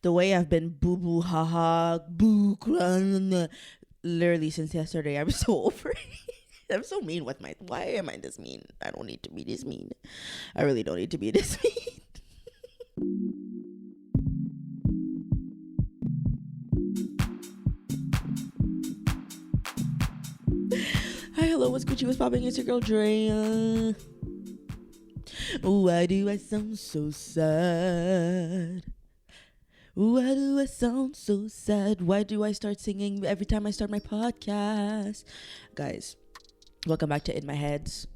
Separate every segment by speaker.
Speaker 1: The way I've been boo boo haha boo literally since yesterday. I'm so over it. I'm so mean with my. Why am I this mean? I don't need to be this mean. I really don't need to be this mean. Hi, hello, what's Gucci? What's popping? It's your girl Dréa. Why do I sound so sad? Why do I sound so sad? Why do I start singing every time I start my podcast? Guys, welcome back to In My Heads.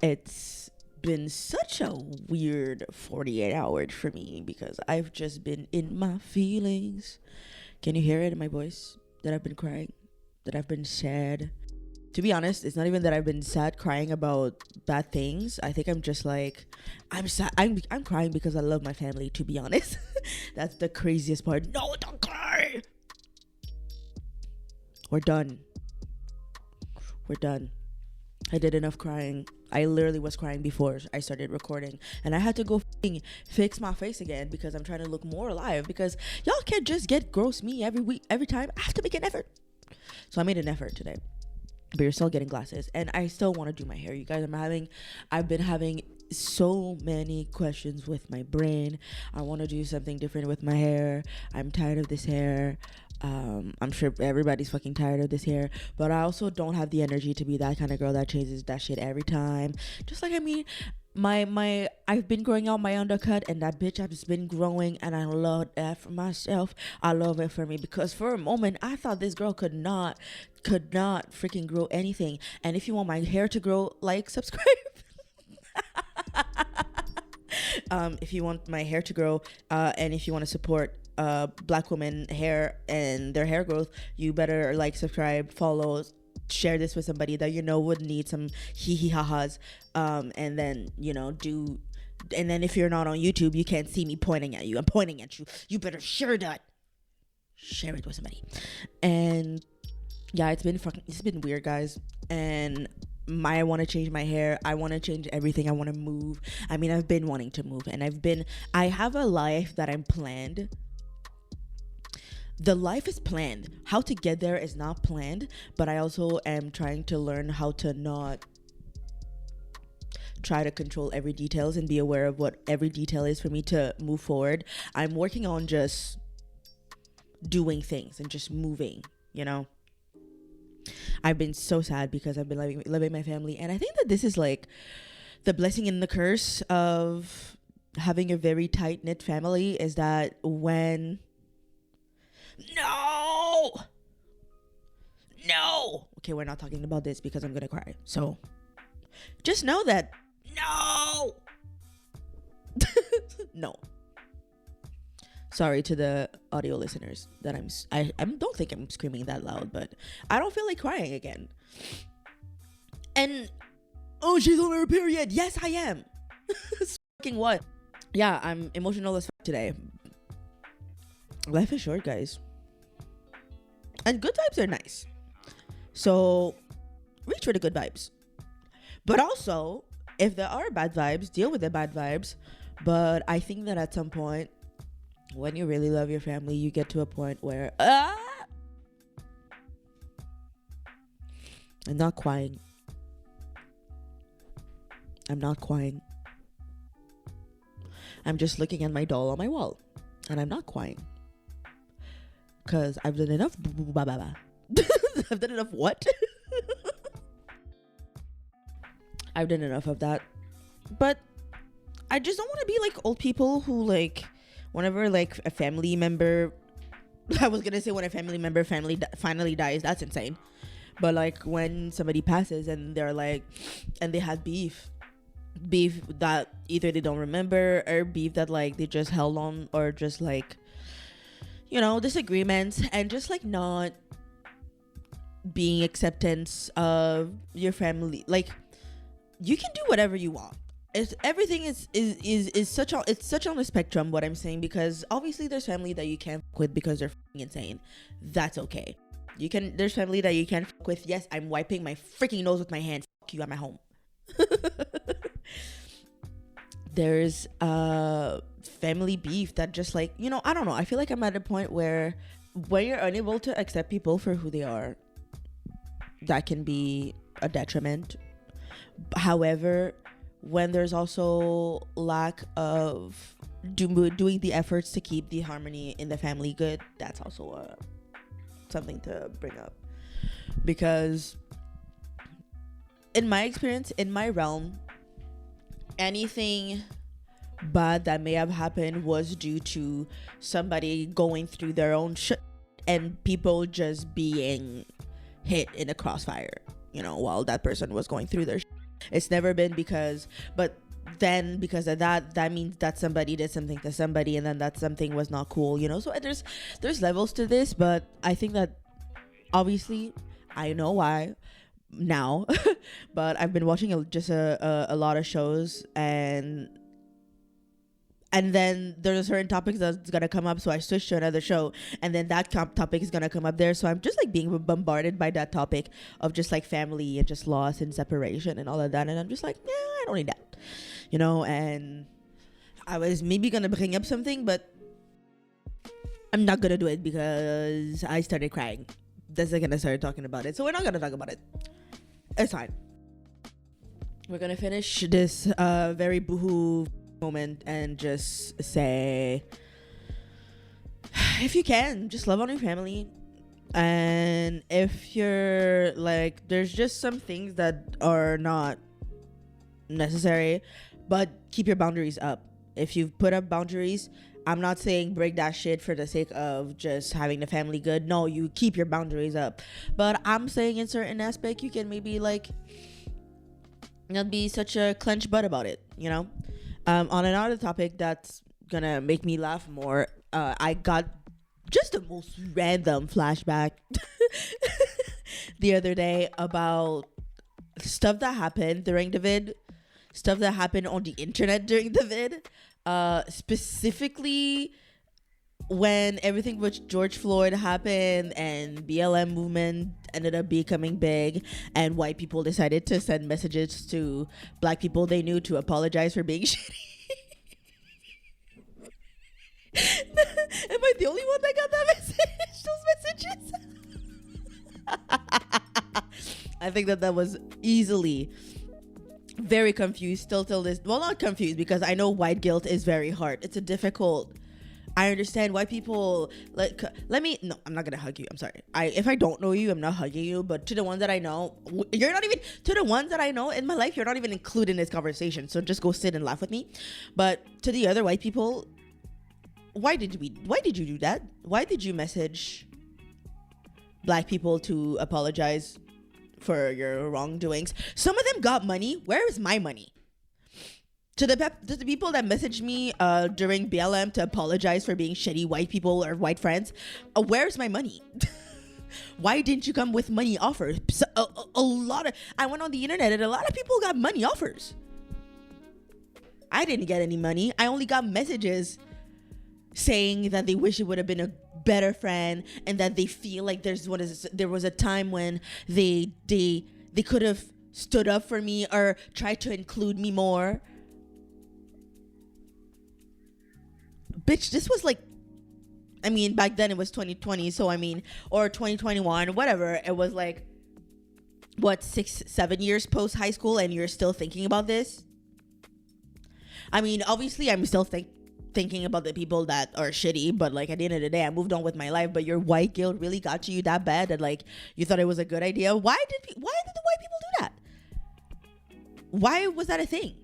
Speaker 1: It's been such a weird 48 hours for me because I've just been in my feelings. Can you hear it in my voice? That I've been crying? That I've been sad? To be honest, it's not even that I've been sad crying about bad things. I think I'm just like, I'm sad. I'm crying because I love my family, to be honest. That's the craziest part. No, don't cry. We're done. We're done. I did enough crying. I literally was crying before I started recording. And I had to go fix my face again because I'm trying to look more alive. Because y'all can't just get gross me every week, every time. I have to make an effort. So I made an effort today. But you're still getting glasses, and I still want to do my hair, you guys. I've been having so many questions with my brain. I want to do something different with my hair. I'm tired of this hair. I'm sure everybody's fucking tired of this hair, but I also don't have the energy to be that kind of girl that changes that shit every time. Just like, I mean, I've been growing out my undercut, and that bitch has been growing, and I love that for myself. I love it for me because for a moment I thought this girl could not freaking grow anything. And if you want my hair to grow, like, subscribe. If you want my hair to grow, and if you want to support black women hair and their hair growth, you better like, subscribe, follow, share this with somebody that you know would need some hee ha-has, and then and then if you're not on YouTube, you can't see me pointing at you. I'm pointing at you. You better share it with somebody. And yeah, it's been weird, guys. And I want to change my hair. I want to change everything. I want to move. I mean, I've been wanting to move, and I have a life that I'm planned. The life is planned. How to get there is not planned, but I also am trying to learn how to not try to control every details and be aware of what every detail is for me to move forward. I'm working on just doing things and just moving, I've been so sad because I've been loving my family, and I think that this is like the blessing and the curse of having a very tight-knit family, is that when No, okay, we're not talking about this because I'm gonna cry, so just know that no. Sorry to the audio listeners that I don't think I'm screaming that loud, but I don't feel like crying again. And she's on her period. Yes, I am. Fucking what? Yeah, I'm emotional as fuck today. Life is short, guys, and good vibes are nice. So reach for the good vibes, but also if there are bad vibes, deal with the bad vibes. But I think that at some point, when you really love your family, you get to a point where I'm not crying. I'm just looking at my doll on my wall, and I'm not crying because I've done enough. I've done enough what? I've done enough of that. But I just don't want to be like old people who, like, whenever like a family member, I was gonna say when a family member finally dies, that's insane. But like when somebody passes and they're like, and they had beef that either they don't remember, or beef that like they just held on, or just like, disagreements, and just like not being acceptance of your family. Like, you can do whatever you want. Everything is such on the spectrum, what I'm saying, because obviously there's family that you can't fuck with because they're fucking insane. That's okay. There's family that you can't fuck with. Yes, I'm wiping my freaking nose with my hand. Fuck you, I'm at home. there's family beef that just like, you know, I don't know, I feel like I'm at a point where when you're unable to accept people for who they are, that can be a detriment. However, when there's also lack of doing the efforts to keep the harmony in the family good, that's also something to bring up. Because in my experience, in my realm, anything bad that may have happened was due to somebody going through their own shit and people just being hit in a crossfire, you know, while that person was going through their shit. It's never been but then because of that means that somebody did something to somebody, and then that something was not cool, you know. So there's levels to this, but I think that obviously I know why now but I've been watching a lot of shows, and then there's a certain topic that's gonna come up, so I switched to another show, and then that topic is gonna come up there, so I'm just like being bombarded by that topic of just like family and just loss and separation and all of that, and I'm just like, yeah, I don't need that, you know. And I was maybe gonna bring up something, but I'm not gonna do it because I started crying the second I started talking about it, so we're not gonna talk about it. It's fine. We're gonna finish this very boohoo moment and just say, if you can, just love on your family. And if you're like, there's just some things that are not necessary, but keep your boundaries up. If you've put up boundaries, I'm not saying break that shit for the sake of just having the family good. No, you keep your boundaries up. But I'm saying in certain aspect, you can maybe like not be such a clenched butt about it, you know. On another topic that's gonna make me laugh more, I got just the most random flashback the other day about stuff that happened during the vid, stuff that happened on the internet during the vid, specifically when everything with George Floyd happened and BLM movement ended up becoming big, and white people decided to send messages to black people they knew to apologize for being shitty. Am I the only one that got that message? Those messages? I think that was easily very confused still till this. Well, not confused, because I know white guilt is very hard. It's a difficult. I understand why people like. No, I'm not gonna hug you. I'm sorry. If I don't know you, I'm not hugging you. But to the ones that I know, you're not even. To the ones that I know in my life, you're not even included in this conversation. So just go sit and laugh with me. But to the other white people, why did you do that? Why did you message black people to apologize for your wrongdoings? Some of them got money. Where is my money? To the people that messaged me during BLM to apologize for being shitty white people or white friends, where's my money? Why didn't you come with money offers? I went on the internet and a lot of people got money offers. I didn't get any money. I only got messages saying that they wish it would have been a better friend, and that they feel like there was a time when they could have stood up for me or tried to include me more. Bitch, this was like, I mean, back then it was 2020, so I mean, or 2021, whatever. It was like, what, 6-7 years post high school, and you're still thinking about this? I mean, obviously I'm still thinking about the people that are shitty, but like at the end of the day, I moved on with my life. But your white guilt really got to you that bad that like you thought it was a good idea. Why did the white people do that? Why was that a thing?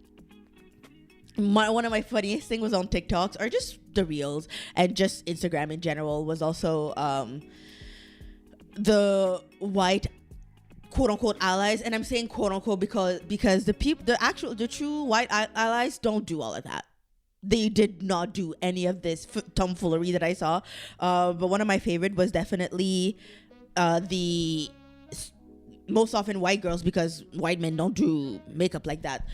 Speaker 1: One of my funniest things was on TikToks, or just the reels, and just Instagram in general, was also the white quote unquote allies, and I'm saying quote unquote because the true white allies don't do all of that. They did not do any of this tomfoolery that I saw. But one of my favorite was definitely the most often white girls, because white men don't do makeup like that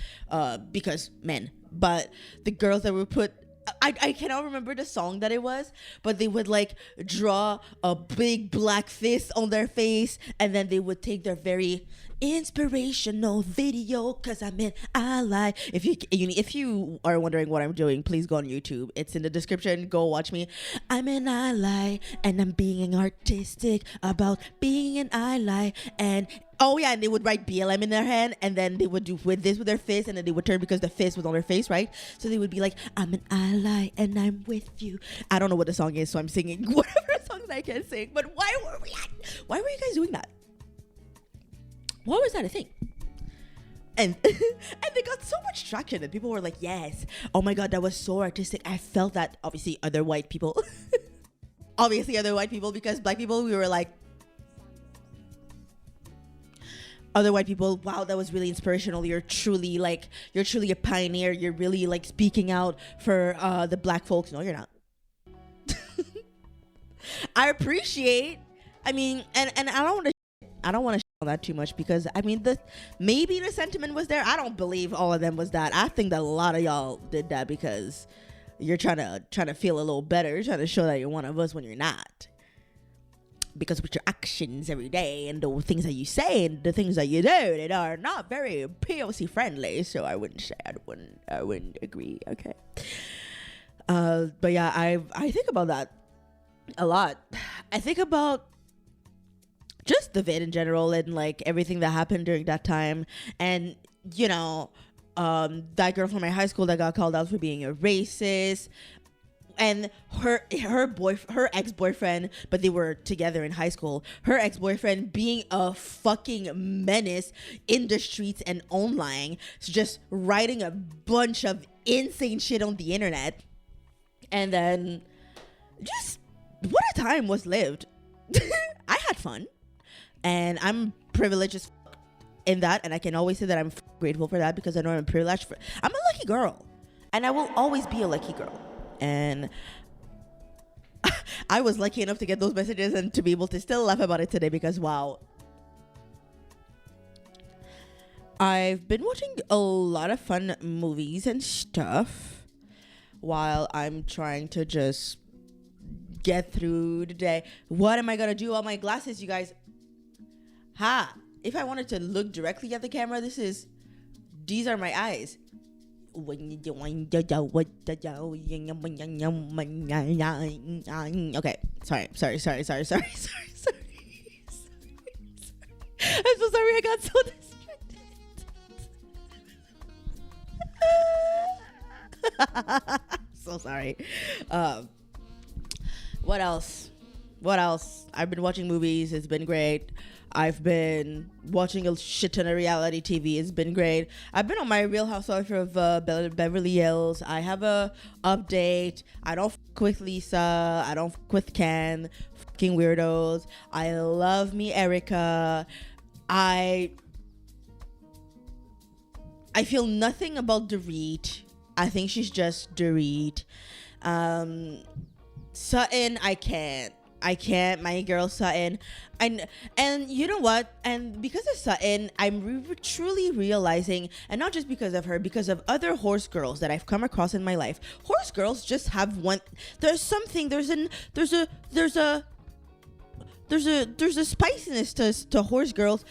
Speaker 1: because men. But the girls that would put I cannot remember the song that it was, but they would like draw a big black fist on their face, and then they would take their very inspirational video, cause I'm an ally. If you are wondering what I'm doing, please go on YouTube. It's in the description. Go watch me. I'm an ally, and I'm being artistic about being an ally. And oh yeah, and they would write BLM in their hand, and then they would do with this with their fist, and then they would turn because the fist was on their face, right? So they would be like, I'm an ally and I'm with you. I don't know what the song is, so I'm singing whatever songs I can sing. But why were you guys doing that? Why was that a thing? And and they got so much traction that people were like, yes, oh my god, that was so artistic. I felt that. Obviously other white people because black people, we were like, other white people, wow, that was really inspirational. You're truly a pioneer. You're really like speaking out for the black folks. No, you're not. I appreciate, I mean, and I don't want to on that too much, because I mean, maybe the sentiment was there. I don't believe all of them was that. I think that a lot of y'all did that because you're trying to feel a little better. You're trying to show that you're one of us when you're not. Because with your actions every day and the things that you say and the things that you do, they are not very POC friendly. So I wouldn't agree. Okay. But yeah, I think about that a lot. I think about just the vid in general and like everything that happened during that time. And you know, that girl from my high school that got called out for being a racist, and her ex-boyfriend, but they were together in high school, her ex-boyfriend being a fucking menace in the streets and online, so just writing a bunch of insane shit on the internet. And then just what a time was lived. I had fun, and I'm privileged as fuck in that, and I can always say that I'm grateful for that, because I know I'm privileged. I'm a lucky girl, and I will always be a lucky girl. And I was lucky enough to get those messages and to be able to still laugh about it today, because wow, I've been watching a lot of fun movies and stuff while I'm trying to just get through the day. What am I gonna do? All my glasses, you guys. If I wanted to look directly at the camera, these are my eyes. Okay, sorry. I'm so sorry, I got so distracted. So sorry. What else? I've been watching movies. It's been great. I've been watching a shit ton of reality TV. It's been great. I've been on my Real Housewives of Beverly Hills. I have a update. I don't fuck with Lisa. I don't fuck with Ken. Fucking weirdos. I love me Erica. I feel nothing about Dorit. I think she's just Dorit. Sutton, I can't. My girl Sutton. And you know what? And because of Sutton, I'm truly realizing, and not just because of her, because of other horse girls that I've come across in my life. Horse girls just have one. There's something. There's a spiciness to horse girls,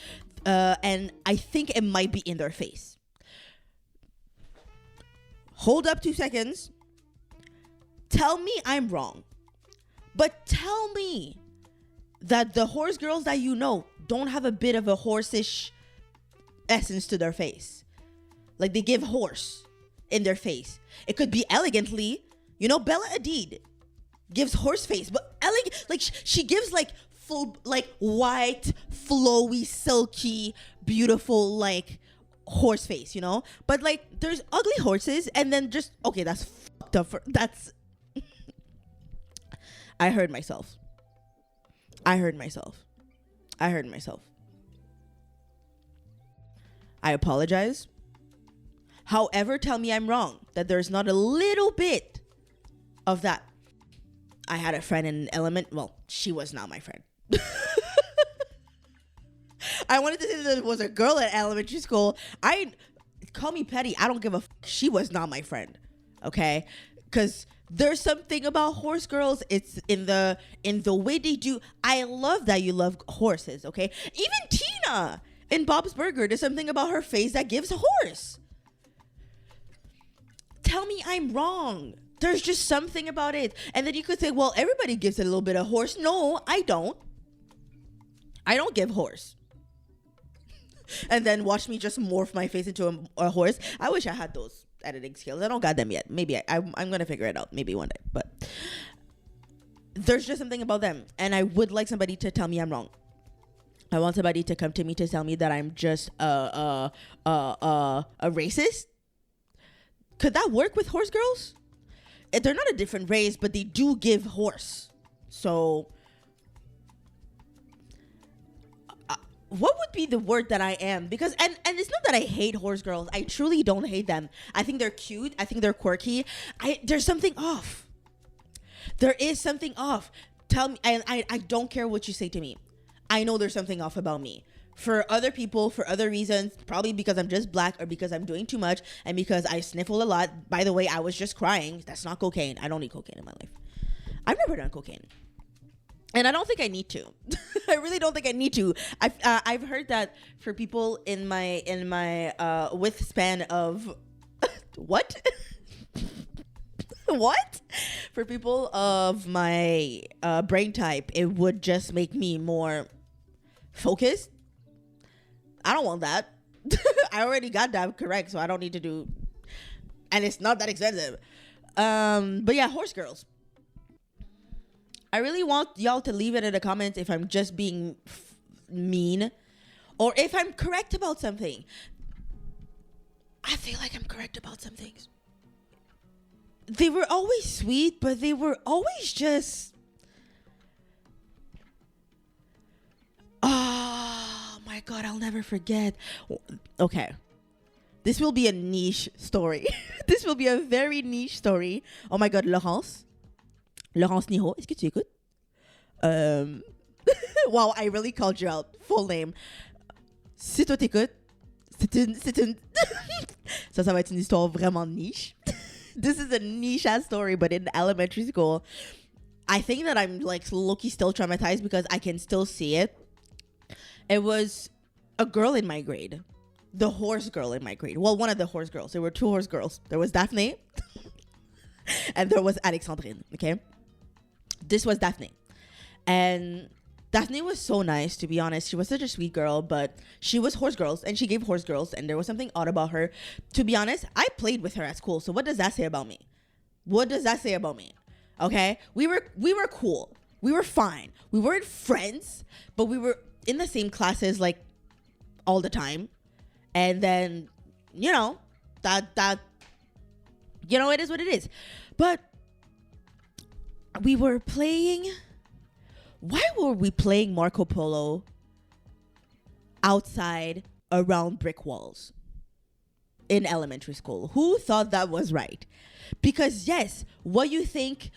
Speaker 1: and I think it might be in their face. Hold up 2 seconds. Tell me I'm wrong. But tell me that the horse girls that you know don't have a bit of a horse-ish essence to their face. Like they give horse in their face. It could be elegantly, you know, Bella Hadid gives horse face, but like she gives like full, like white, flowy, silky, beautiful, like horse face, you know? But like there's ugly horses, and then just, okay, that's fucked up. I heard myself. I apologize. However, tell me I'm wrong, that there's not a little bit of that. I had a friend in Element. Well, she was not my friend. I wanted to say that there was a girl at elementary school. Call me petty. I don't give a fuck. She was not my friend. Okay? because there's something about horse girls. It's in the way they do. I love that you love horses. Okay, even Tina in Bob's Burger, there's something about her face that gives horse. Tell me I'm wrong. There's just something about it. And then you could say, well, everybody gives a little bit of horse. No, I don't. I don't give horse. And then watch me just morph my face into a horse. I wish I had those editing skills. I don't got them yet. Maybe I'm going to figure it out. Maybe one day. But there's just something about them. And I would like somebody to tell me I'm wrong. I want somebody to come to me to tell me that I'm just a racist. Could that work with horse girls? They're not a different race, but they do give horse. So what would be the word that I am? Because and it's not that I hate horse girls. I truly don't hate them. I think they're cute. I think they're quirky. There's something off. There is something off. Tell me. I don't care what you say to me. I know there's something off about me. For other people, for other reasons, probably because I'm just black or because I'm doing too much and because I sniffle a lot. By the way, I was just crying. That's not cocaine. I don't need cocaine in my life. I've never done cocaine. And I don't think I need to. I really don't think I need to. I've heard that for people in my width span of what? What? For people of my brain type, it would just make me more focused. I don't want that. I already got that correct, so I don't need to do. And it's not that expensive. But yeah, horse girls. I really want y'all to leave it in the comments if I'm just being mean or if I'm correct about something. I feel like I'm correct about some things. They were always sweet, but they were always just... Oh my God, I'll never forget. Okay. This will be a niche story. This will be a very niche story. Oh my God, Laurence Niro, est-ce que tu écoutes? Wow, I really called you out. Full name. Si toi t'écoutes, c'est une... ça va être une histoire vraiment niche. This is a niche ass story, but in elementary school, I think that I'm like low-key still traumatized because I can still see it. It was a girl in my grade. The horse girl in my grade. Well, one of the horse girls. There were two horse girls. There was Daphne and there was Alexandrine, okay? This was Daphne. And Daphne was so nice, to be honest. She was such a sweet girl, but she was horse girls and she gave horse girls and there was something odd about her. To be honest, I played with her at school. So what does that say about me? What does that say about me? Okay? We were cool. We were fine. We weren't friends, but we were in the same classes like all the time. And then, you know, that you know, it is what it is. But we were playing... Why were we playing Marco Polo outside around brick walls in elementary school? Who thought that was right? Because yes, what you're thinking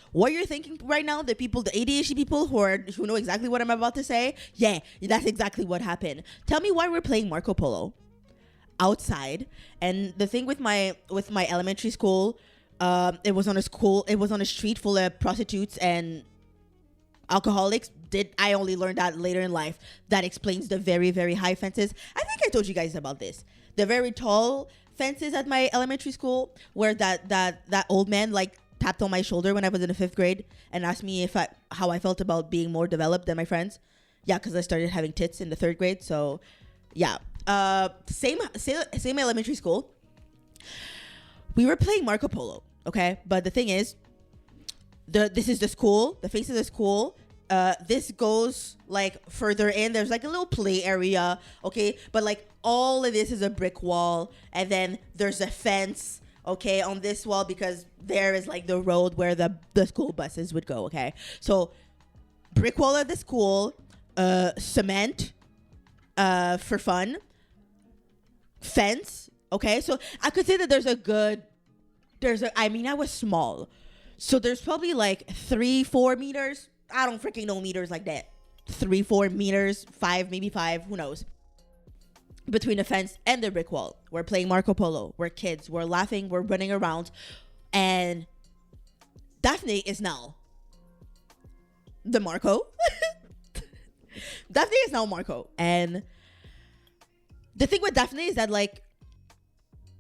Speaker 1: right now, the ADHD people who know exactly what I'm about to say, yeah, that's exactly what happened. Tell me why we're playing Marco Polo outside. And the thing with my elementary school, it was on a street full of prostitutes and alcoholics. I only learned that later in life. That explains the very, very high fences. I think I told you guys about this. The very tall fences at my elementary school, where that old man like tapped on my shoulder when I was in the 5th grade and asked me how I felt about being more developed than my friends. Yeah, because I started having tits in the 3rd grade. So yeah, same elementary school. We were playing Marco Polo, okay? But the thing is, this is the school. The face of the school. This goes like further in. There's like a little play area, okay? But like all of this is a brick wall, and then there's a fence, okay, on this wall because there is like the road where the school buses would go, okay? So brick wall of the school, cement, for fun, fence, okay? So I could say that I was small. So there's probably like 3-4 meters. I don't freaking know meters like that. 3-4 meters, 5, maybe 5, who knows? Between the fence and the brick wall. We're playing Marco Polo. We're kids. We're laughing. We're running around. And Daphne is now the Marco. Daphne is now Marco. And the thing with Daphne is that, like,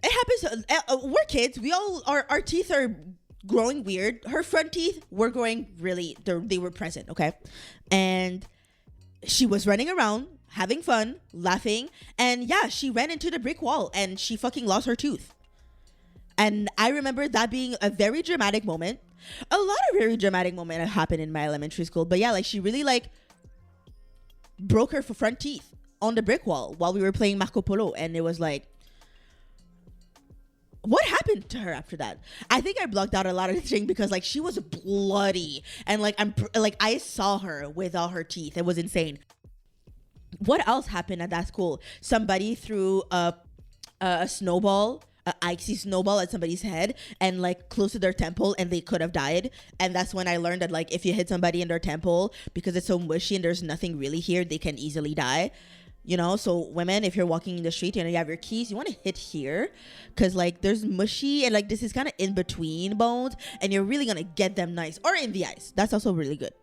Speaker 1: it happens. We're kids. We all our teeth are growing weird. Her front teeth were growing really. They were present. Okay, and she was running around, having fun, laughing, and yeah, she ran into the brick wall and she fucking lost her tooth. And I remember that being a very dramatic moment. A lot of very dramatic moments have happened in my elementary school. But yeah, like, she really, like, broke her front teeth on the brick wall while we were playing Marco Polo. And it was like, what happened to her after that? I think I blocked out a lot of the thing because, like, she was bloody. And, like, I saw her without her teeth. It was insane. What else happened at that school? Somebody threw a snowball, an icy snowball at somebody's head and, like, close to their temple, and they could have died. And that's when I learned that, like, if you hit somebody in their temple, because it's so mushy and there's nothing really here, they can easily die. You know, so women, if you're walking in the street and you have your keys, you want to hit here because, like, there's mushy and, like, this is kind of in between bones, and you're really gonna get them nice. Or in the eyes. That's also really good.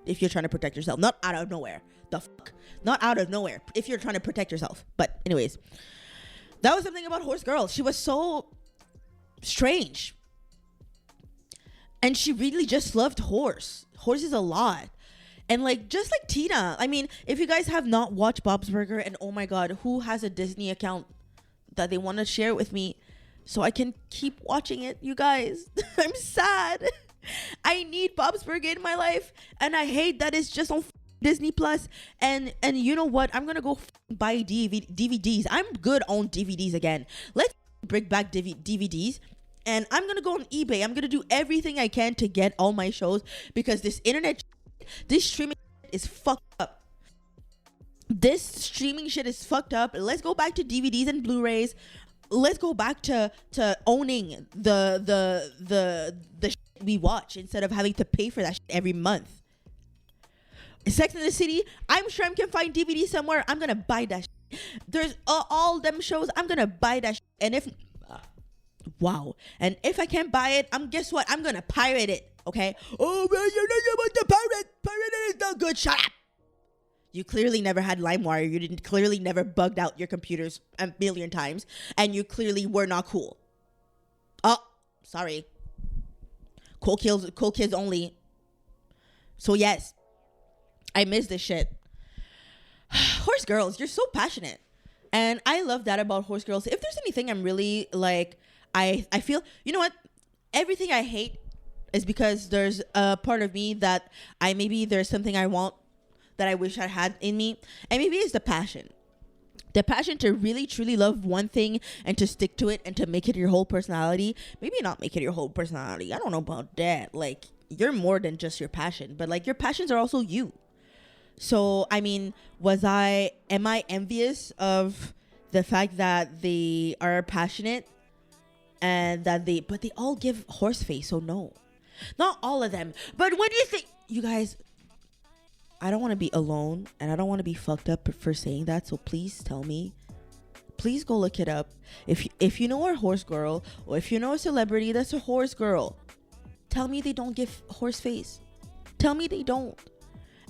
Speaker 1: If you're trying to protect yourself, not out of nowhere. The fuck, not out of nowhere. If you're trying to protect yourself. But anyways, that was something about Horse Girl. She was so strange, and she really just loved horses a lot. And, like, just like Tina, I mean, if you guys have not watched Bob's Burger, and oh my god, who has a Disney account that they want to share with me so I can keep watching it, you guys? I'm sad. I need Bob's Burger in my life, and I hate that it's just on Disney Plus. And you know what? I'm gonna go buy DVDs. I'm good on DVDs again. Let's bring back DVDs. And I'm gonna go on eBay. I'm gonna do everything I can to get all my shows, because this streaming is fucked up. This streaming shit is fucked up. Let's go back to DVDs and Blu-rays. Let's go back to owning the shit we watch instead of having to pay for that shit every month. Sex in the City, I'm sure I can find DVD somewhere. I'm gonna buy that shit. There's all them shows. I'm gonna buy that shit. And if if I can't buy it, guess what? I'm gonna pirate it. Okay? Oh man, you're not about to pirate. Pirating is not good. Shut up. You clearly never had LimeWire. You clearly never bugged out your computers a million times, and you clearly were not cool. Oh, sorry. Cool kids only. So yes, I miss this shit. Horse Girls, you're so passionate, and I love that about Horse Girls. If there's anything I'm really like, I feel, you know what? Everything I hate is because there's a part of me that there's something I want that I wish I had in me, and maybe it's the passion to really truly love one thing and to stick to it and to make it your whole personality. Maybe not make it your whole personality. I don't know about that. Like, you're more than just your passion, but, like, your passions are also you. So, I mean, am I envious of the fact that they are passionate and that they all give horse face? So no, not all of them. But what do you think, you guys? I don't want to be alone, and I don't want to be fucked up for saying that. So please tell me. Please go look it up. If you know a horse girl, or if you know a celebrity that's a horse girl, tell me they don't give horse face. Tell me they don't.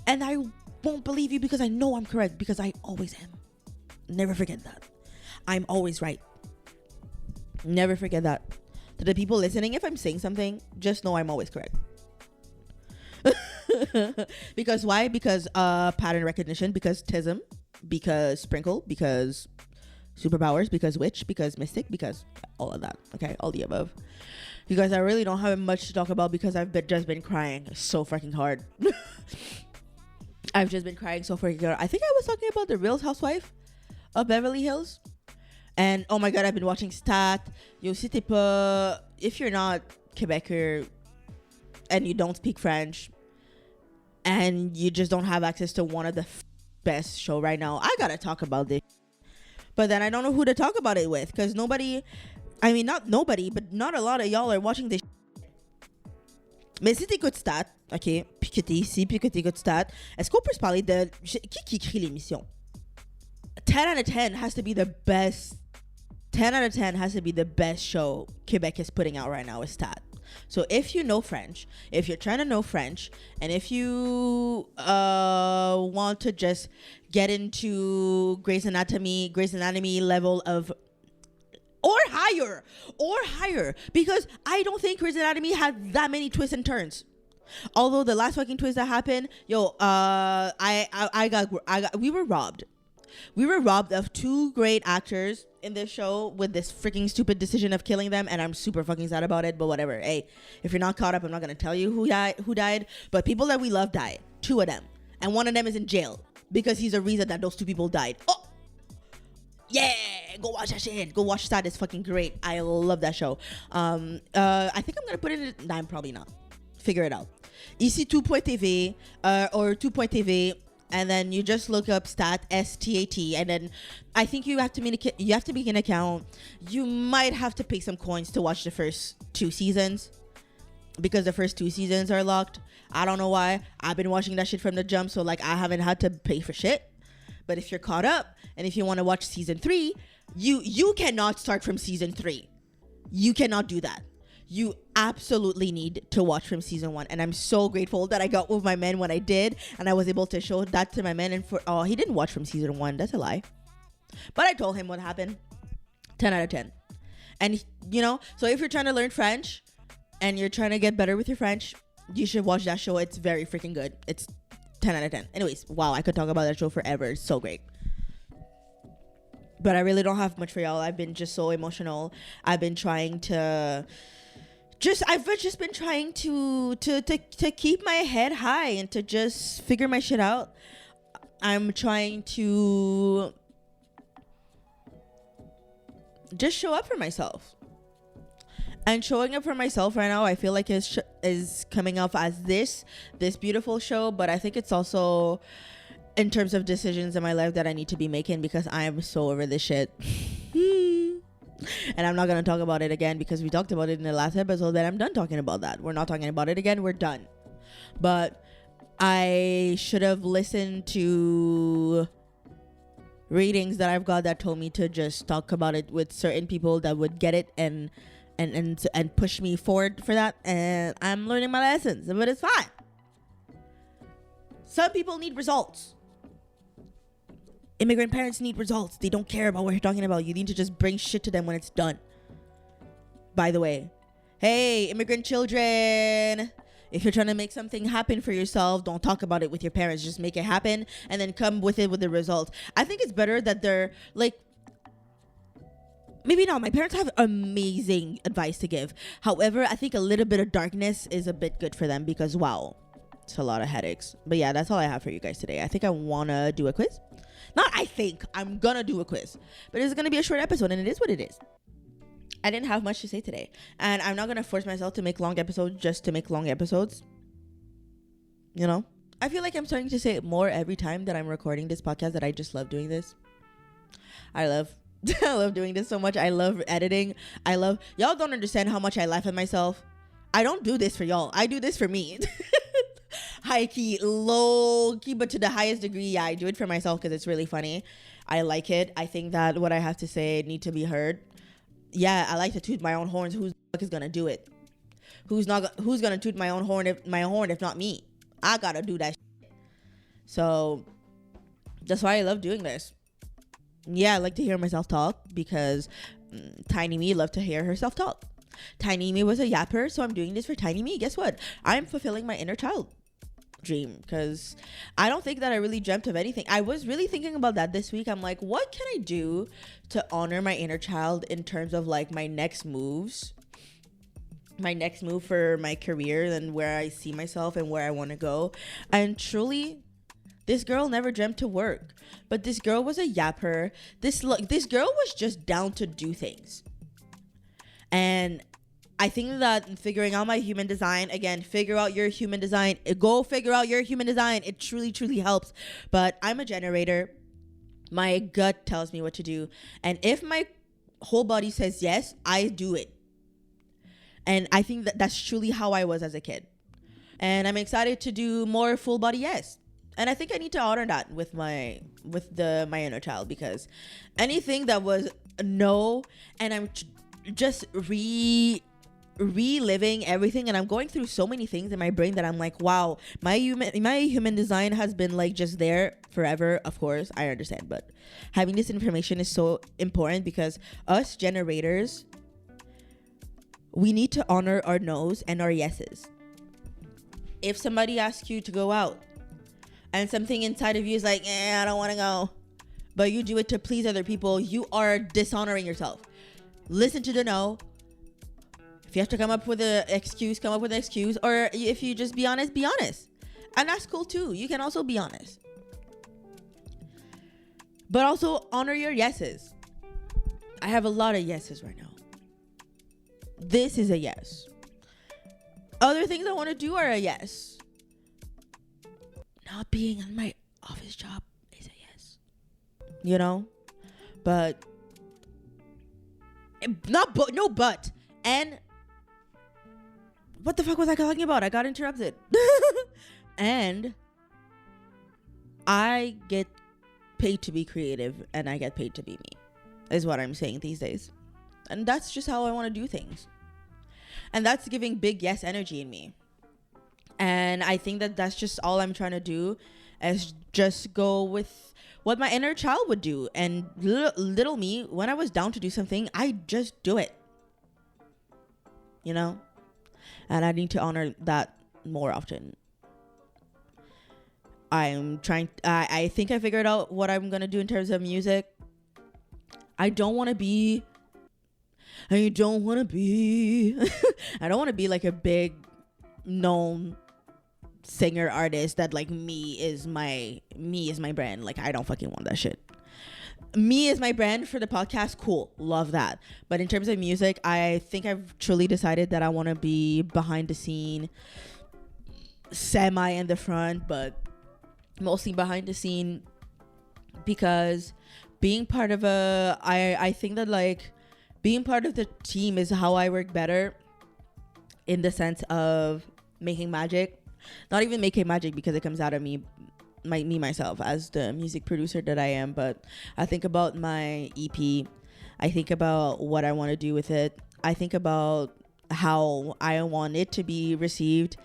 Speaker 1: And I won't believe you, because I know I'm correct, because I always am. Never forget that. I'm always right. Never forget that. To the people listening, if I'm saying something, just know I'm always correct. Because why? Because pattern recognition, because tism, because sprinkle, because superpowers, because witch, because mystic, because all of that. Okay, all the above. You guys, I really don't have much to talk about because I've just been crying so freaking hard. I've just been crying so freaking hard. I think I was talking about the Real Housewife of Beverly Hills. And oh my god, I've been watching Stat. Yo, if you're not Quebecer and you don't speak French and you just don't have access to one of the best show right now, I gotta talk about this. But then I don't know who to talk about it with, because not nobody, but not a lot of y'all are watching this. Mais si t'écoutes Stat, ok, puis que t'es ici, puis que t'écoutes Stat, est-ce qu'on peut se parler de qui écrit l'émission? 10 out of 10 has to be the best. 10 out of 10 has to be the best show Quebec is putting out right now is Stat. So if you know French, if you're trying to know French, and if you want to just get into Grey's Anatomy level of, or higher, because I don't think Grey's Anatomy had that many twists and turns. Although the last fucking twist that happened, we were robbed. We were robbed of 2 great actors in this show with this freaking stupid decision of killing them, and I'm super fucking sad about it, but whatever. Hey, if you're not caught up, I'm not gonna tell you who died, but people that we love died. 2 of them. And 1 of them is in jail because he's a reason that those 2 people died. Oh! Yeah! Go watch that shit. Go watch that. It's fucking great. I love that show. I think I'm gonna put it in... Nah, I'm probably not. Figure it out. Ici 2.tv or 2.tv, and then you just look up STAT, and then I think you have to make an account. You might have to pay some coins to watch the first 2 seasons because the first 2 seasons are locked. I don't know why. I've been watching that shit from the jump, so like I haven't had to pay for shit. But if you're caught up and if you want to watch season 3, you cannot start from season 3. You cannot do that. You absolutely need to watch from season 1, and I'm so grateful that I got with my man when I did, and I was able to show that to my man. And he didn't watch from season 1. That's a lie, but I told him what happened. 10 out of 10. And so if you're trying to learn French and you're trying to get better with your French, you should watch that show. It's very freaking good. It's 10 out of 10. Anyways, wow, I could talk about that show forever. It's so great. But I really don't have much for y'all. I've been just so emotional. I've been trying to I've just been trying to keep my head high and to just figure my shit out. I'm trying to just show up for myself. And showing up for myself right now, I feel like is coming off as this beautiful show, but I think it's also in terms of decisions in my life that I need to be making, because I am so over this shit. And I'm not going to talk about it again because we talked about it in the last episode, but I'm done talking about that. We're not talking about it again. We're done. But I should have listened to readings that I've got that told me to just talk about it with certain people that would get it and push me forward for that. And I'm learning my lessons, but it's fine. Some people need results. Immigrant parents need results. They don't care about what you're talking about. You need to just bring shit to them when it's done. By the way, hey, immigrant children, if you're trying to make something happen for yourself, don't talk about it with your parents. Just make it happen and then come with it with the results. I think it's better that they're like, maybe not. My parents have amazing advice to give. However, I think a little bit of darkness is a bit good for them because, wow, it's a lot of headaches. But yeah, that's all I have for you guys today. I think I want to do a quiz. I'm gonna do a quiz, but it's gonna be a short episode, and it is what it is. I didn't have much to say today, and I'm not gonna force myself to make long episodes just to make long episodes. I feel like I'm starting to say it more every time that I'm recording this podcast, that I just love doing this. I love doing this so much. I love editing. Y'all don't understand how much I laugh at myself. I don't do this for y'all. I do this for me. High key, low key, but to the highest degree, yeah, I do it for myself because it's really funny. I like it. I think that what I have to say need to be heard. Yeah, I like to toot my own horns. Who the fuck is gonna do it? Who's gonna toot my own horn if not me? I gotta do that shit. So that's why I love doing this. Yeah, I like to hear myself talk because Tiny Me loved to hear herself talk. Tiny Me was a yapper, so I'm doing this for Tiny Me. Guess what? I'm fulfilling my inner child dream because I don't think that I really dreamt of anything. I was really thinking about that this week. I'm like, what can I do to honor my inner child in terms of like my next moves? My next move for my career and where I see myself and where I want to go. And truly, this girl never dreamt to work, but this girl was a yapper. This girl was just down to do things. And I think that figuring out my human design, again, figure out your human design. Go figure out your human design. It truly, truly helps. But I'm a generator. My gut tells me what to do. And if my whole body says yes, I do it. And I think that that's truly how I was as a kid. And I'm excited to do more full body yes. And I think I need to honor that with my inner child, because anything that was no, and I'm just reliving everything, and I'm going through so many things in my brain that I'm like, wow, my human design has been like just there forever. Of course, I understand, but having this information is so important because us generators, we need to honor our no's and our yeses. If somebody asks you to go out and something inside of you is like, I don't want to go, but you do it to please other people, you are dishonoring yourself. Listen to the no. If you have to come up with an excuse, come up with an excuse. Or if you just be honest, be honest. And that's cool too. You can also be honest. But also honor your yeses. I have a lot of yeses right now. This is a yes. Other things I want to do are a yes. Not being on my office job is a yes. You know? But no but. And what the fuck was I talking about? I got interrupted. And I get paid to be creative and I get paid to be me, is what I'm saying these days. And that's just how I want to do things. And that's giving big yes energy in me. And I think that that's just all I'm trying to do, is just go with what my inner child would do. And little me, when I was down to do something, I just do it. You know? And I need to honor that more often. I think I figured out what I'm going to do in terms of music. I don't want to be I don't want to be like a big known singer artist that like me is my brand. Like, I don't fucking want that shit. Me is my brand for the podcast. Cool. Love that. But in terms of music, I think I've truly decided that I want to be behind the scene, semi in the front, but mostly behind the scene, because being part of I think that like being part of the team is how I work better, in the sense of making magic. Not even making magic because it comes out of me myself as the music producer that I am, but I think about my EP. I think about what I want to do with it. I think about how I want it to be received,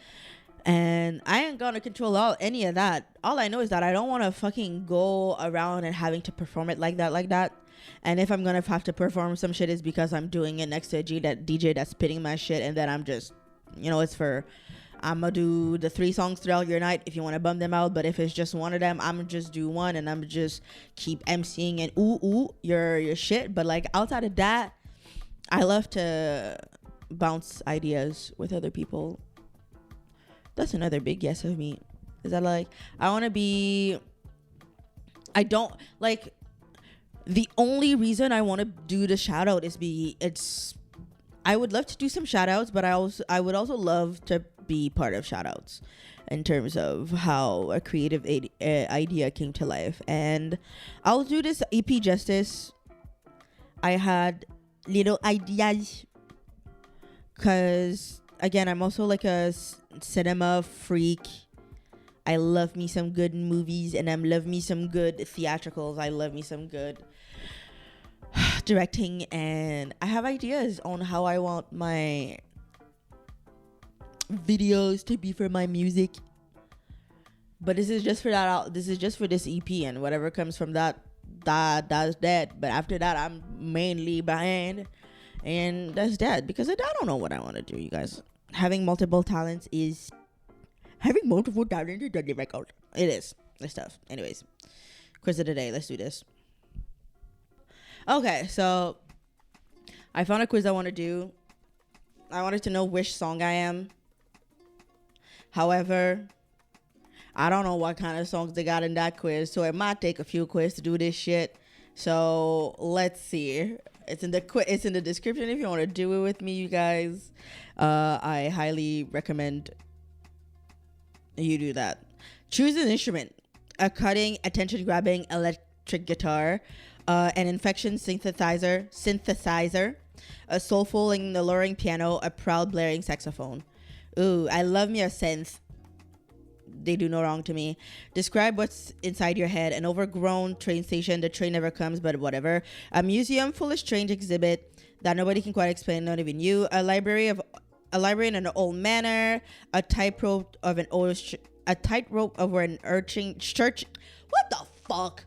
Speaker 1: and I ain't gonna control any of that. All I know is that I don't want to fucking go around and having to perform it like that. And if I'm gonna have to perform some shit, is because I'm doing it next to a DJ that's spitting my shit, and then I'm just, it's for, I'm gonna do the 3 songs throughout your night if you want to bum them out. But if it's just one of them, I'm just do one, and I'm just keep emceeing and your shit. But like outside of that, I love to bounce ideas with other people. That's another big yes of me, is that like I want to be, I don't like, the only reason I want to do the shout out is I would love to do some shout outs, but I would also love to be part of shout outs in terms of how a creative idea came to life. And I'll do this EP justice. I had little ideas because, again, I'm also like a cinema freak. I love me some good movies, and I love me some good theatricals. I love me some good directing, and I have ideas on how I want my videos to be for my music. But this is just for that. This is just for this EP, and whatever comes from that's that. But after that, I'm mainly behind, and that's that, because I don't know what I want to do, you guys. Having multiple talents is difficult. It is. It's tough. Anyways, quiz of the day. Let's do this. Okay, so I found a quiz I want to do. I wanted to know which song I am. However, I don't know what kind of songs they got in that quiz, so it might take a few quizzes to do this shit. So let's see. It's in the description if you want to do it with me, you guys. I highly recommend you do that. Choose an instrument: a cutting, attention-grabbing electric guitar, an infection synthesizer, a soulful and alluring piano, a proud blaring saxophone. Ooh, I love me a synth. They do no wrong to me. Describe what's inside your head: an overgrown train station, the train never comes, but whatever. A museum full of strange exhibit that nobody can quite explain, not even you. A library of a library in an old manor, a tightrope over an urchin church. What the fuck?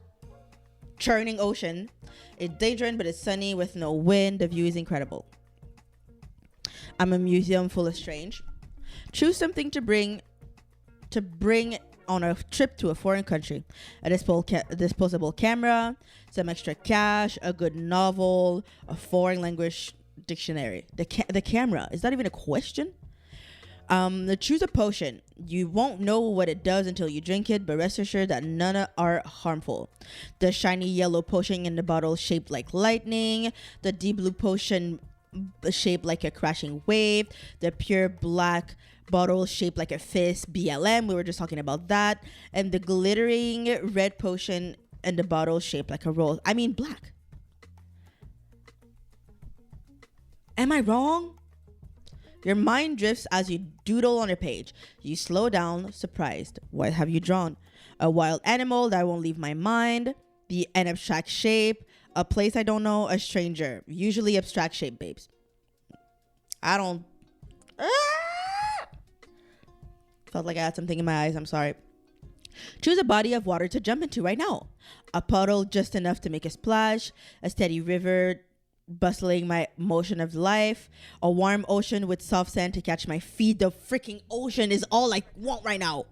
Speaker 1: Churning ocean. It's dangerous, but it's sunny with no wind. The view is incredible. I'm a museum full of strange. Choose something to bring on a trip to a foreign country. A disposable camera, some extra cash, a good novel, a foreign language dictionary. The camera, is that even a question? Choose a potion. You won't know what it does until you drink it, but rest assured that none are harmful. The shiny yellow potion in the bottle shaped like lightning, the deep blue potion shaped like a crashing wave, the pure black bottle shaped like a fist, BLM, we were just talking about that, and the glittering red potion in the bottle shaped like a rose. I mean black. Am I wrong? Your mind drifts as you doodle on a page. You slow down, surprised. What have you drawn? A wild animal that won't leave my mind, an abstract shape, a place I don't know, a stranger. Usually abstract shape, babes. I don't... Felt like I had something in my eyes. I'm sorry. Choose a body of water to jump into right now. A puddle just enough to make a splash. A steady river bustling my motion of life. A warm ocean with soft sand to catch my feet. The freaking ocean is all I want right now.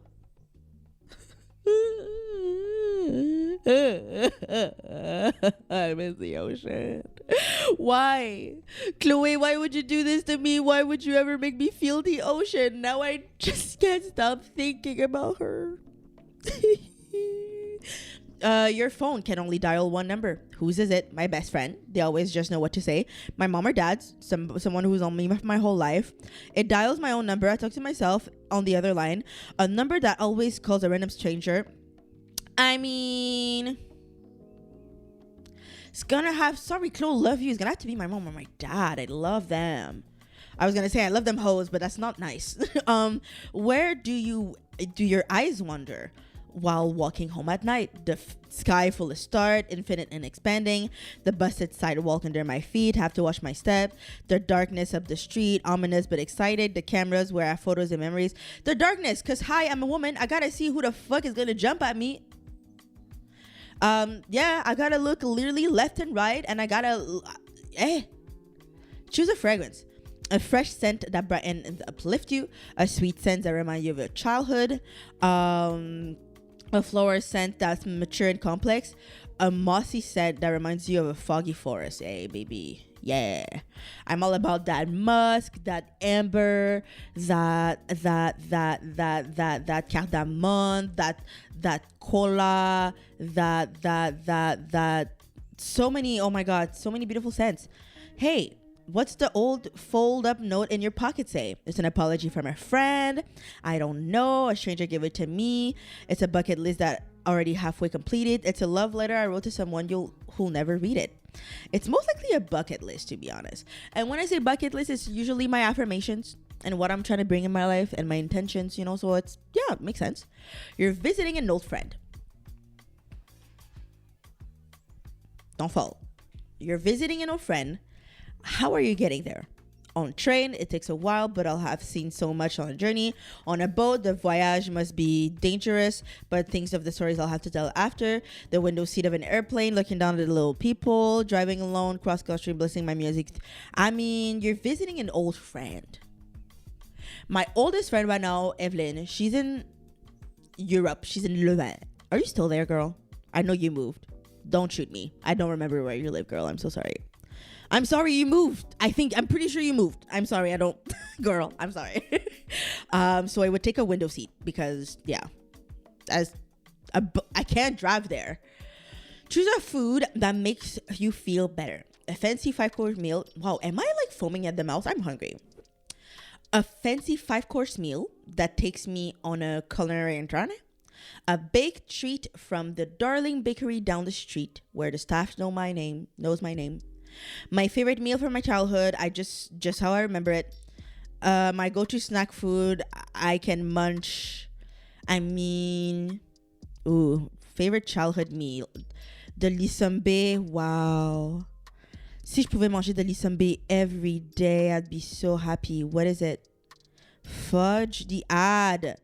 Speaker 1: I miss the ocean. Why? Chloe, why would you do this to me? Why would you ever make me feel the ocean? Now I just can't stop thinking about her. Your phone can only dial one number. Whose is it? My best friend. They always just know what to say. My mom or dad's. Someone who's on me my whole life. It dials my own number. I talk to myself on the other line. A number that always calls a random stranger. I mean, it's gonna have, sorry, Chloe, love you. It's gonna have to be my mom or my dad. I love them. I was gonna say I love them hoes, but that's not nice. Where do your eyes wander while walking home at night? The sky full of stars, infinite and expanding. The busted sidewalk under my feet, have to watch my step. The darkness of the street, ominous but excited. The cameras where I have photos and memories. The darkness, cause hi, I'm a woman. I gotta see who the fuck is gonna jump at me. I gotta look literally left and right, and I gotta choose a fragrance. A fresh scent that brighten and uplift you. A sweet scent that remind you of your childhood. A floral scent that's mature and complex. A mossy scent that reminds you of a foggy forest. Hey, baby. Yeah. I'm all about that musk, that amber, that cardamom, that cola, that so many, oh my God, so many beautiful scents. Hey, what's the old fold up note in your pocket say? It's an apology from a friend. I don't know. A stranger gave it to me. It's a bucket list that already halfway completed. It's a love letter I wrote to someone who'll never read it. It's most likely a bucket list, to be honest. And when I say bucket list, it's usually my affirmations and what I'm trying to bring in my life and my intentions, you know, so it's, yeah, it makes sense. You're visiting an old friend. Don't fall. You're visiting an old friend. How are you getting there? On train, it takes a while, but I'll have seen so much on a journey. On a boat, the voyage must be dangerous, but think of the stories I'll have to tell after. The window seat of an airplane, looking down at the little people, driving alone, cross-country, listening my music. I mean, you're visiting an old friend. My oldest friend right now, Evelyn, she's in Europe. She's in Louvain. Are you still there, girl? I know you moved. Don't shoot me. I don't remember where you live, girl. I'm so sorry. I'm sorry you moved. I'm pretty sure you moved. I'm sorry. I don't, girl, I'm sorry. So I would take a window seat because, yeah, I can't drive there. Choose a food that makes you feel better. A fancy 5-course meal. Wow, am I like foaming at the mouth? I'm hungry. A fancy 5-course meal that takes me on a culinary journey. A baked treat from the darling bakery down the street where the staff knows my name. My favorite meal from my childhood. Just how I remember it. My go-to snack food. I can munch. I mean, favorite childhood meal. The lissambe. Wow. Si je pouvais manger de l'isombe every day, I'd be so happy. What is it? Fudge the ad.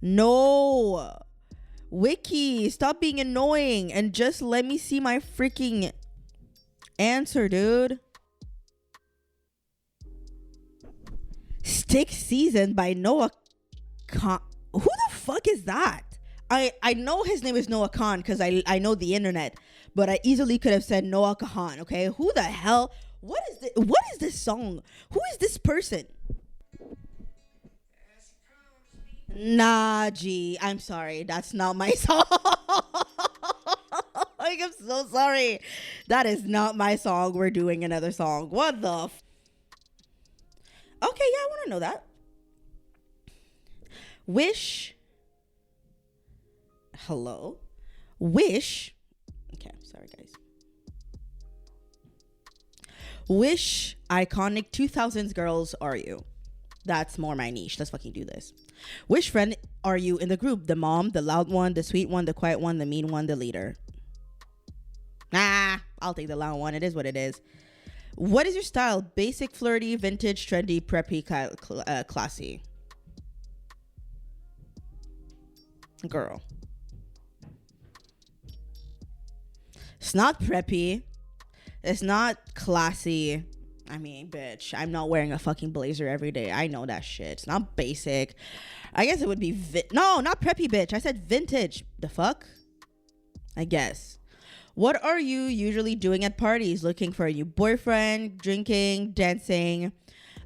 Speaker 1: No. Wiki, stop being annoying and just let me see my freaking answer, dude. Stick Season by Noah Khan. Who the fuck is that? I know his name is Noah Khan because I know the internet, but I easily could have said Noah Khan. Okay, who the hell? What is this song? Who is this person? Nah, G, I'm sorry, that's not my song. Like, I'm so sorry, that is not my song. We're doing another song. What the okay, yeah, I want to know that. Wish. Hello. Wish. Okay, sorry guys. Wish iconic 2000s girls are you? That's more my niche. Let's fucking do this. Which friend are you in the group? The mom, the loud one, the sweet one, the quiet one, the mean one, the leader? Nah, I'll take the loud one. It is what it is. What is your style? Basic, flirty, vintage, trendy, preppy, classy? Girl. It's not preppy. It's not classy. I mean, bitch, I'm not wearing a fucking blazer every day. I know that shit. It's not basic. I guess it would be no, not preppy, bitch. I said vintage. The fuck? I guess. What are you usually doing at parties? Looking for a new boyfriend, drinking, dancing,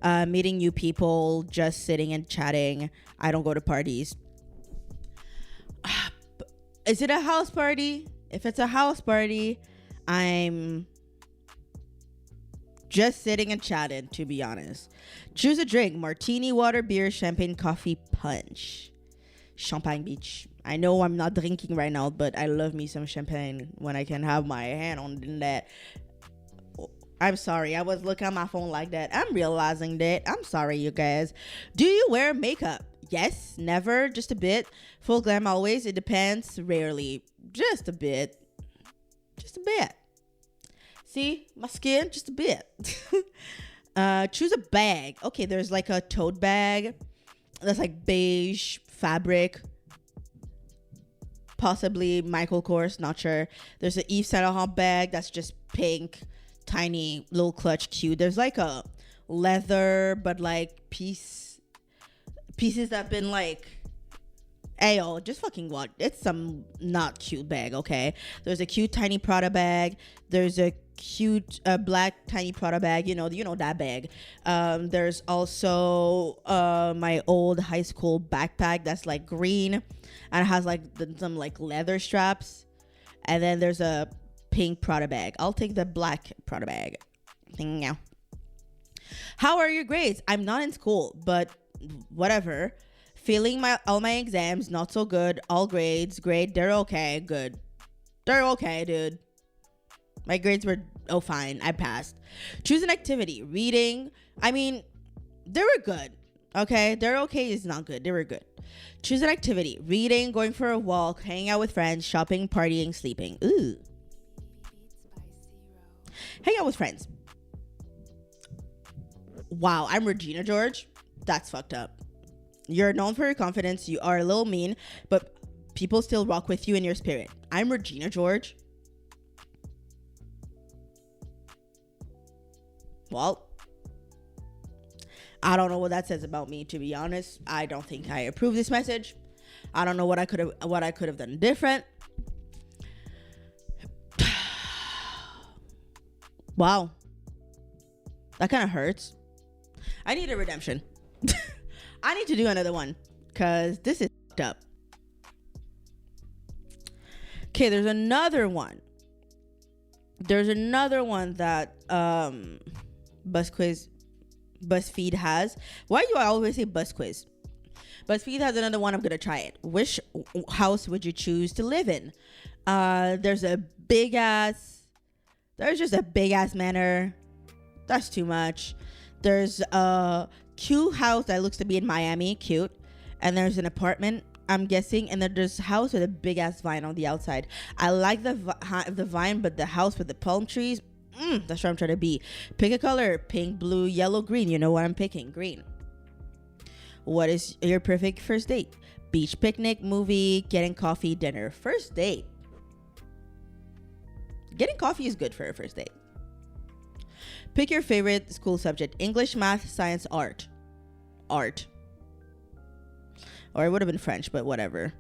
Speaker 1: meeting new people, just sitting and chatting. I don't go to parties. Is it a house party? If it's a house party, I'm just sitting and chatting, to be honest. Choose a drink. Martini, water, beer, champagne, coffee, punch. Champagne beach. I know I'm not drinking right now, but I love me some champagne when I can have my hand on that. I'm sorry. I was looking at my phone like that. I'm realizing that. I'm sorry, you guys. Do you wear makeup? Yes, never, just a bit. Full glam always. It depends. Rarely. Just a bit. Just a bit. See, my skin, just a bit. Choose a bag. Okay, there's like a tote bag that's like beige fabric, possibly Michael Kors, not sure. There's an Yves Saint Laurent bag that's just pink, tiny, little clutch, cute. There's like a leather, but like pieces that have been like, ayo, just fucking what? It's some not cute bag, okay? There's a cute tiny Prada bag. There's a cute black tiny Prada bag. You know that bag. There's also my old high school backpack that's like green and it has like some like leather straps. And then there's a pink Prada bag. I'll take the black Prada bag. How are your grades? I'm not in school, but whatever. Failing all my exams, not so good. All grades, great. They're okay, good. They're okay, dude. My grades were fine. I passed. Choose an activity. Reading. I mean, they were good. Okay, they're okay is not good. They were good. Choose an activity. Reading, going for a walk, hanging out with friends, shopping, partying, sleeping. Ooh. Hang out with friends. Wow, I'm Regina George. That's fucked up. You're known for your confidence. You are a little mean, but people still rock with you in your spirit. I'm Regina George. Well, I don't know what that says about me, to be honest. I don't think I approve this message. I don't know what I could have done different. Wow. That kind of hurts. I need a redemption. I need to do another one because this is fucked up. Okay, there's another one. There's another one that BuzzFeed has. Why do I always say BuzzQuiz? BuzzFeed has another one. I'm gonna try it. Which house would you choose to live in? There's just a big ass manor. That's too much. There's a cute house that looks to be in Miami, cute, and there's an apartment, I'm guessing, and then there's a house with a big ass vine on the outside. I like the vine, but the house with the palm trees, That's what I'm trying to be. Pick a color. Pink, blue, yellow, green. You know what I'm picking. Green. What is your perfect first date? Beach picnic, movie, getting coffee, dinner. First date. Getting coffee is good for a first date. Pick your favorite school subject. English, math, science, art. Art. Or it would have been French, but whatever.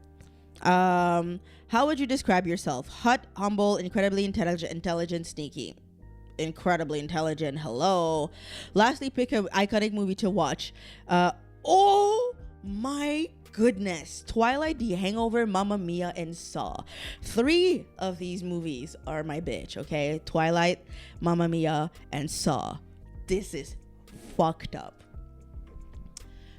Speaker 1: How would you describe yourself? Hot, humble, incredibly intelligent, sneaky. Incredibly intelligent. Hello. Lastly, pick an iconic movie to watch. Oh my goodness. Twilight, The Hangover, Mamma Mia, and Saw. 3 of these movies are my bitch, okay? Twilight, Mamma Mia, and Saw. This is fucked up.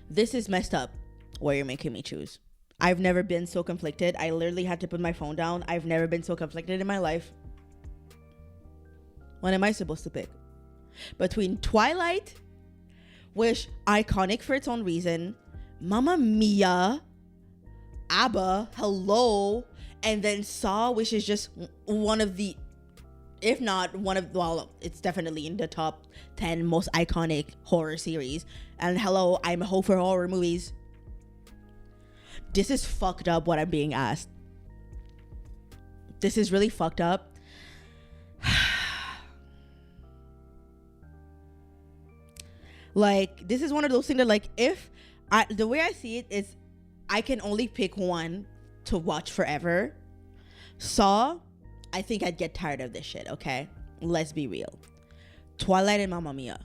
Speaker 1: This is messed up where you're making me choose. I've never been so conflicted. I literally had to put my phone down. I've never been so conflicted in my life. What am I supposed to pick? Between Twilight, which iconic for its own reason, Mamma Mia, ABBA, hello, and then Saw, which is just one of the, if not one of, well, it's definitely in the top 10 most iconic horror series. And hello, I'm a hoe for horror movies. This is fucked up what I'm being asked. This is really fucked up. Like, this is one of those things that, like, if the way I see it is I can only pick one to watch forever. Saw, I think I'd get tired of this shit, okay? Let's be real. Twilight and Mamma Mia.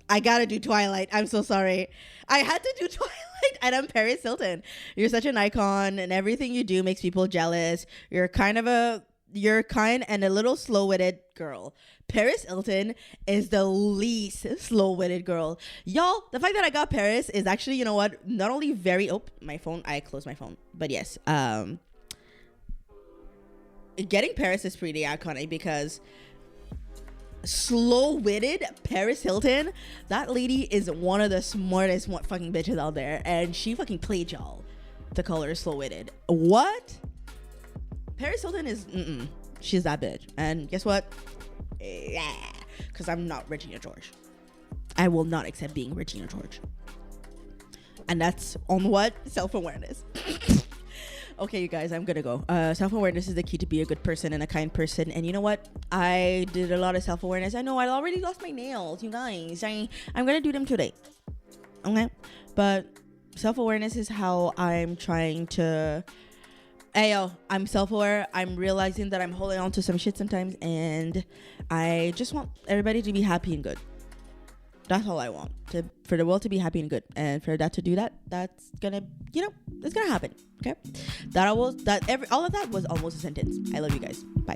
Speaker 1: I gotta do Twilight. I'm so sorry. I had to do Twilight, and I'm Paris Hilton. You're such an icon, and everything you do makes people jealous. You're kind and a little slow-witted girl. Paris Hilton is the least slow-witted girl. Y'all, the fact that I got Paris is actually, you know what, not only very... Oh, my phone. I closed my phone. But yes, getting Paris is pretty iconic because... slow-witted Paris Hilton, that lady is one of the smartest fucking bitches out there, and she fucking played y'all to call her slow-witted. What? Paris Hilton is she's that bitch. And guess what? Yeah, because I'm not Regina George. I will not accept being Regina George. And that's on what? Self-awareness. Okay, you guys, I'm gonna go. Self-awareness is the key to be a good person and a kind person. And you know what? I did a lot of self-awareness. I know I already lost my nails, you guys. I'm gonna do them today. Okay? But self-awareness is how I'm trying to... Hey, yo, I'm self-aware. I'm realizing that I'm holding on to some shit sometimes. And I just want everybody to be happy and good. That's all I want. For the world to be happy and good. And for that to do that, that's gonna, it's gonna happen. Okay? All of that was almost a sentence. I love you guys. Bye.